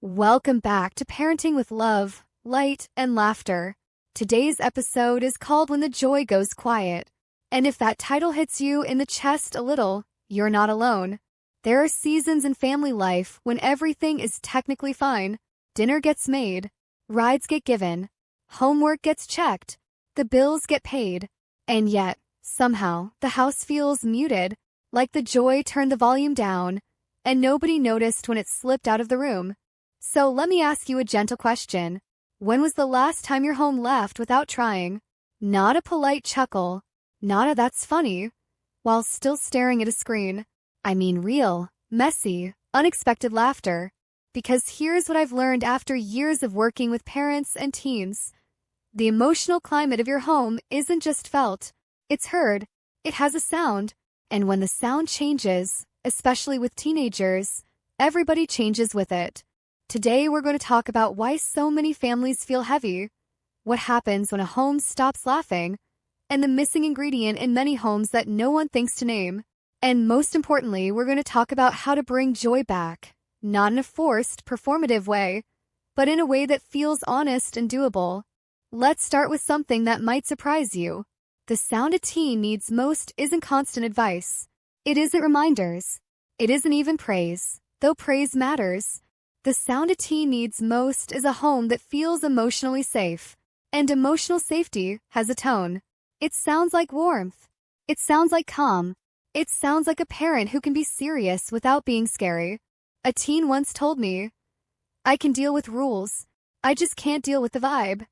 Welcome back to Parenting with Love, Light, and Laughter. Today's episode is called When the Joy Goes Quiet. And if that title hits you in the chest a little, you're not alone. There are seasons in family life when everything is technically fine. Dinner gets made, rides get given, homework gets checked, the bills get paid. And yet, somehow, the house feels muted, like the joy turned the volume down, and nobody noticed when it slipped out of the room. So let me ask you a gentle question. When was the last time your home laughed without trying? Not a polite chuckle, not a "that's funny," while still staring at a screen. I mean real, messy, unexpected laughter. Because here's what I've learned after years of working with parents and teens. The emotional climate of your home isn't just felt, it's heard. It has a sound. And when the sound changes, especially with teenagers, everybody changes with it. Today we're going to talk about why so many families feel heavy, what happens when a home stops laughing, and the missing ingredient in many homes that no one thinks to name. And most importantly, we're going to talk about how to bring joy back, not in a forced, performative way, but in a way that feels honest and doable. Let's start with something that might surprise you. The sound a teen needs most isn't constant advice. It isn't reminders. It isn't even praise, though praise matters. The sound a teen needs most is a home that feels emotionally safe. And emotional safety has a tone. It sounds like warmth. It sounds like calm. It sounds like a parent who can be serious without being scary. A teen once told me, "I can deal with rules. I just can't deal with the vibe."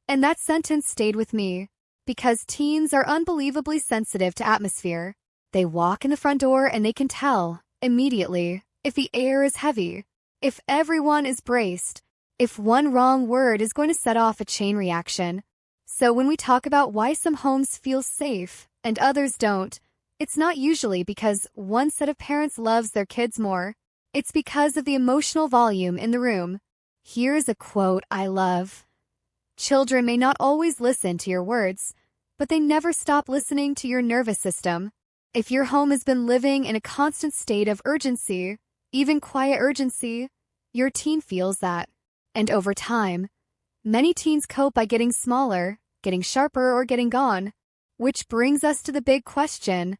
And that sentence stayed with me. Because teens are unbelievably sensitive to atmosphere. They walk in the front door and they can tell, immediately, if the air is heavy. If everyone is braced, if one wrong word is going to set off a chain reaction. So when we talk about why some homes feel safe and others don't, it's not usually because one set of parents loves their kids more. It's because of the emotional volume in the room. Here's a quote I love. "Children may not always listen to your words, but they never stop listening to your nervous system." If your home has been living in a constant state of urgency, even quiet urgency, your teen feels that. And over time, many teens cope by getting smaller, getting sharper, or getting gone. Which brings us to the big question.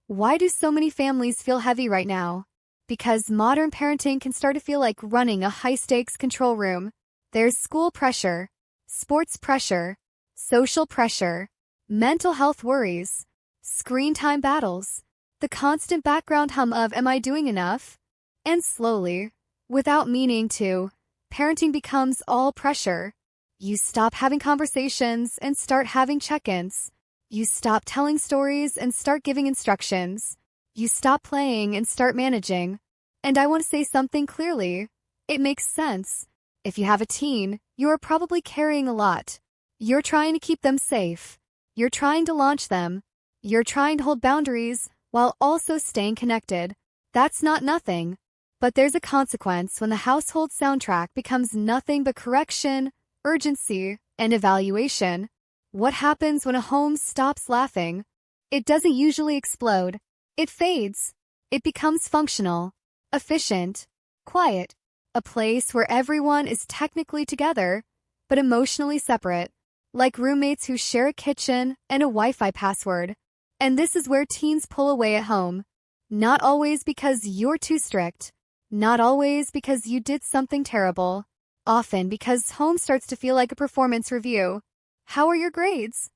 Why do so many families feel heavy right now? Because modern parenting can start to feel like running a high-stakes control room. There's school pressure, sports pressure, social pressure, mental health worries, screen time battles, the constant background hum of "am I doing enough?" And slowly, without meaning to, parenting becomes all pressure. You stop having conversations and start having check-ins. You stop telling stories and start giving instructions. You stop playing and start managing. And I want to say something clearly. It makes sense. If you have a teen, you are probably carrying a lot. You're trying to keep them safe. You're trying to launch them. You're trying to hold boundaries while also staying connected. That's not nothing. But there's a consequence when the household soundtrack becomes nothing but correction, urgency, and evaluation. What happens when a home stops laughing? It doesn't usually explode. It fades. It becomes functional, efficient, quiet. A place where everyone is technically together, but emotionally separate. Like roommates who share a kitchen and a Wi-Fi password. And this is where teens pull away at home. Not always because you're too strict. Not always because you did something terrible. Often because home starts to feel like a performance review. How are your grades?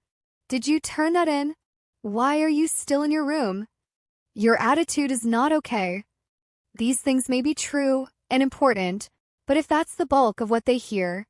Did you turn that in? Why are you still in your room? Your attitude is not okay. These things may be true and important, but if that's the bulk of what they hear,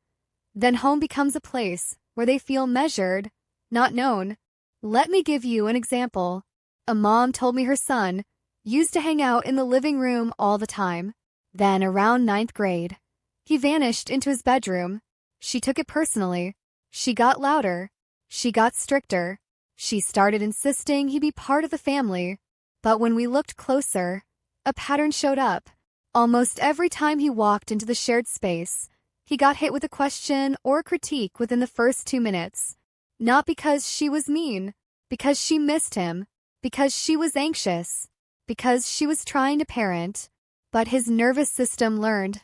then home becomes a place where they feel measured, not known. Let me give you an example. A mom told me her son used to hang out in the living room all the time. Then, around 9th grade, he vanished into his bedroom. She took it personally. She got louder. She got stricter. She started insisting he be part of the family. But when we looked closer, a pattern showed up. Almost every time he walked into the shared space, he got hit with a question or critique within the first 2 minutes. Not because she was mean, because she missed him, because she was anxious, because she was trying to parent. But his nervous system learned,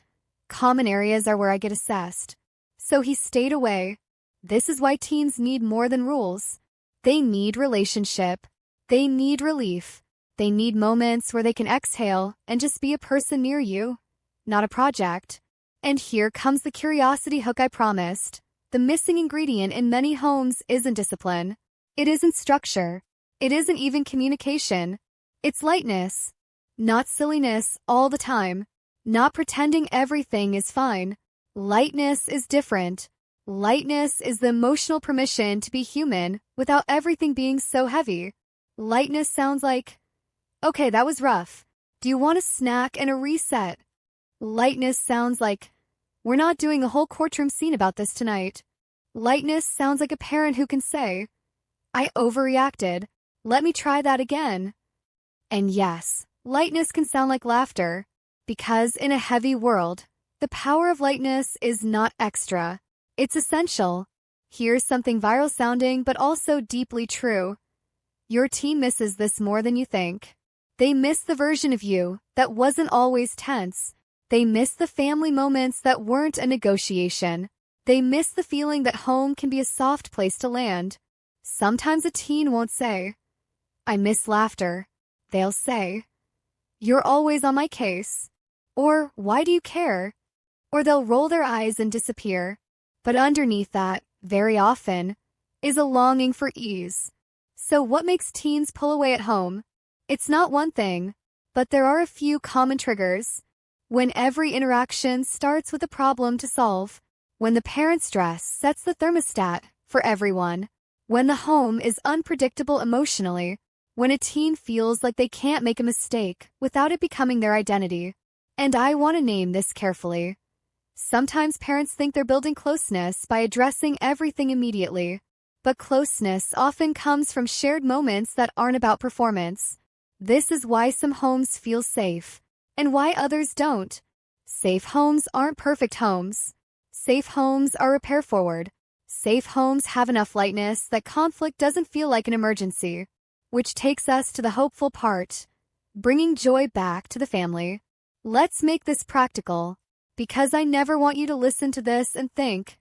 Common areas are where I get assessed. So he stayed away. This is why teens need more than rules. They need relationship. They need relief. They need moments where they can exhale and just be a person near you, not a project. And here comes the curiosity hook I promised. The missing ingredient in many homes isn't discipline. It isn't structure. It isn't even communication. It's lightness. Not silliness all the time. Not pretending everything is fine. Lightness is different. Lightness is the emotional permission to be human without everything being so heavy. Lightness sounds like, okay, that was rough. Do you want a snack and a reset? Lightness sounds like, we're not doing a whole courtroom scene about this tonight. Lightness sounds like a parent who can say, I overreacted. Let me try that again. And yes, lightness can sound like laughter, because in a heavy world, the power of lightness is not extra. It's essential. Here's something viral sounding but also deeply true. Your teen misses this more than you think. They miss the version of you that wasn't always tense. They miss the family moments that weren't a negotiation. They miss the feeling that home can be a soft place to land. Sometimes a teen won't say, I miss laughter. They'll say, you're always on my case. Or, why do you care? Or they'll roll their eyes and disappear. But underneath that, very often, is a longing for ease. So what makes teens pull away at home? It's not one thing, but there are a few common triggers. When every interaction starts with a problem to solve. When the parent stress sets the thermostat for everyone. When the home is unpredictable emotionally. When a teen feels like they can't make a mistake without it becoming their identity. And I want to name this carefully. Sometimes parents think they're building closeness by addressing everything immediately. But closeness often comes from shared moments that aren't about performance. This is why some homes feel safe, and why others don't. Safe homes aren't perfect homes. Safe homes are repair forward. Safe homes have enough lightness that conflict doesn't feel like an emergency. Which takes us to the hopeful part. Bringing joy back to the family. Let's make this practical. Because I never want you to listen to this and think,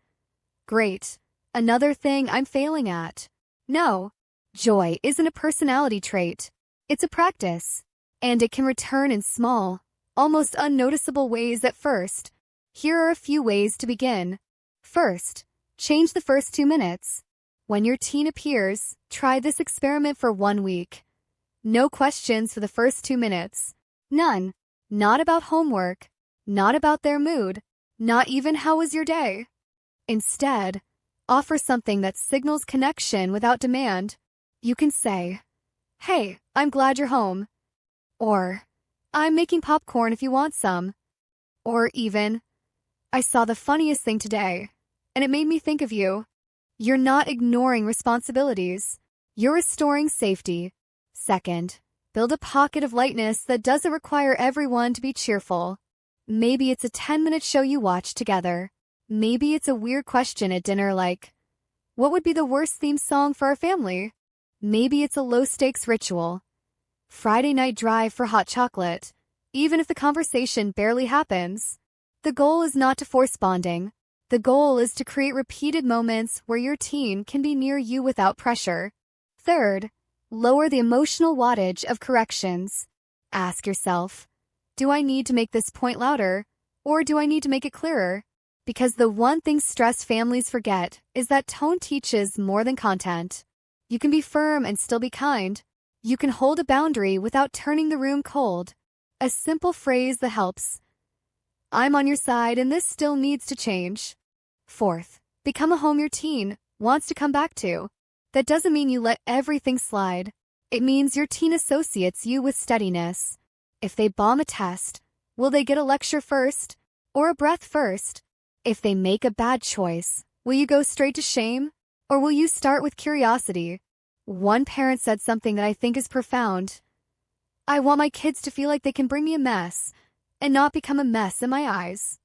great, another thing I'm failing at. No, joy isn't a personality trait. It's a practice. And it can return in small, almost unnoticeable ways at first. Here are a few ways to begin. First, change the first 2 minutes. When your teen appears, try this experiment for 1 week. No questions for the first 2 minutes. None. Not about homework. Not about their mood. Not even how was your day. Instead, offer something that signals connection without demand. You can say, hey, I'm glad you're home. Or, I'm making popcorn if you want some. Or even, I saw the funniest thing today, and it made me think of you. You're not ignoring responsibilities. You're restoring safety. Second, build a pocket of lightness that doesn't require everyone to be cheerful. Maybe it's a 10-minute show you watch together. Maybe it's a weird question at dinner like, what would be the worst theme song for our family? Maybe it's a low-stakes ritual. Friday night drive for hot chocolate, even if the conversation barely happens. The goal is not to force bonding. The goal is to create repeated moments where your teen can be near you without pressure. Third, lower the emotional wattage of corrections. Ask yourself, do I need to make this point louder, or do I need to make it clearer? Because the one thing stressed families forget is that tone teaches more than content. You can be firm and still be kind. You can hold a boundary without turning the room cold. A simple phrase that helps. I'm on your side and this still needs to change. Fourth, become a home your teen wants to come back to. That doesn't mean you let everything slide. It means your teen associates you with steadiness. If they bomb a test, will they get a lecture first or a breath first? If they make a bad choice, will you go straight to shame or will you start with curiosity? One parent said something that I think is profound. I want my kids to feel like they can bring me a mess and not become a mess in my eyes.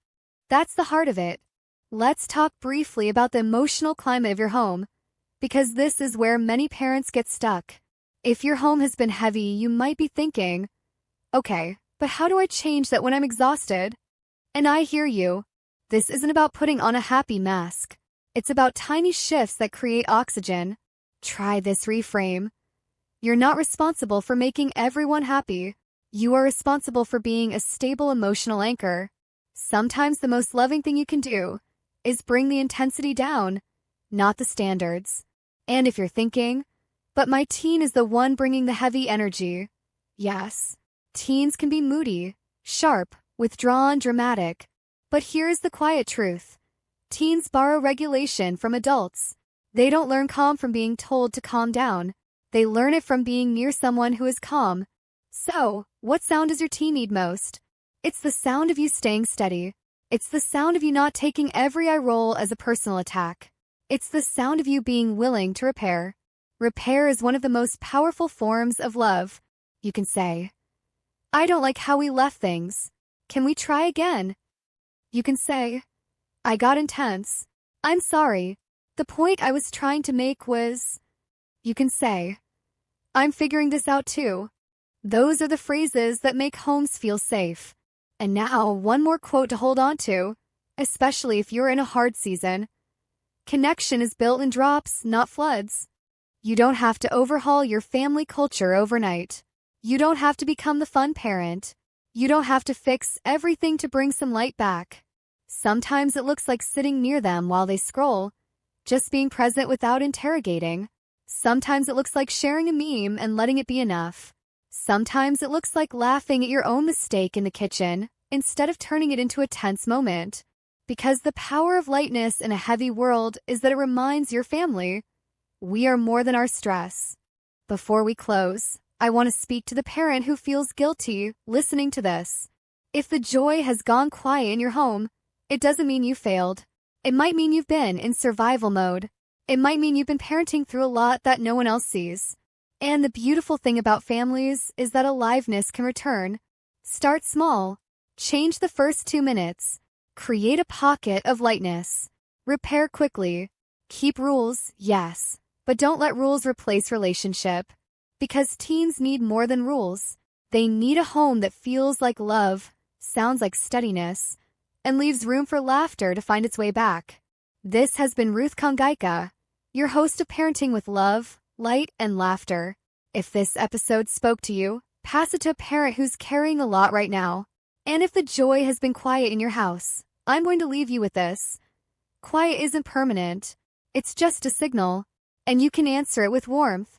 That's the heart of it. Let's talk briefly about the emotional climate of your home, because this is where many parents get stuck. If your home has been heavy, you might be thinking, okay, but how do I change that when I'm exhausted? And I hear you. This isn't about putting on a happy mask. It's about tiny shifts that create oxygen. Try this reframe. You're not responsible for making everyone happy. You are responsible for being a stable emotional anchor. Sometimes the most loving thing you can do is bring the intensity down, not the standards. And if you're thinking, but my teen is the one bringing the heavy energy. Yes, teens can be moody, sharp, withdrawn, dramatic. But here's the quiet truth. Teens borrow regulation from adults. They don't learn calm from being told to calm down. They learn it from being near someone who is calm. So, what sound does your teen need most? It's the sound of you staying steady. It's the sound of you not taking every eye roll as a personal attack. It's the sound of you being willing to repair. Repair is one of the most powerful forms of love. You can say, I don't like how we left things. Can we try again? You can say, I got intense. I'm sorry. The point I was trying to make was... You can say, I'm figuring this out too. Those are the phrases that make homes feel safe. And now, one more quote to hold on to, especially if you're in a hard season. Connection is built in drops, not floods. You don't have to overhaul your family culture overnight. You don't have to become the fun parent. You don't have to fix everything to bring some light back. Sometimes it looks like sitting near them while they scroll, just being present without interrogating. Sometimes it looks like sharing a meme and letting it be enough. Sometimes it looks like laughing at your own mistake in the kitchen, instead of turning it into a tense moment. Because the power of lightness in a heavy world is that it reminds your family, we are more than our stress. Before we close, I want to speak to the parent who feels guilty listening to this. If the joy has gone quiet in your home, it doesn't mean you failed. It might mean you've been in survival mode. It might mean you've been parenting through a lot that no one else sees. And the beautiful thing about families is that aliveness can return. Start small. Change the first 2 minutes. Create a pocket of lightness. Repair quickly. Keep rules, yes, but don't let rules replace relationship. Because teens need more than rules. They need a home that feels like love, sounds like steadiness, and leaves room for laughter to find its way back. This has been Ruth Kongaika, your host of Parenting with Love, Light, and Laughter. If this episode spoke to you, pass it to a parent who's carrying a lot right now. And if the joy has been quiet in your house, I'm going to leave you with this. Quiet isn't permanent. It's just a signal, and you can answer it with warmth.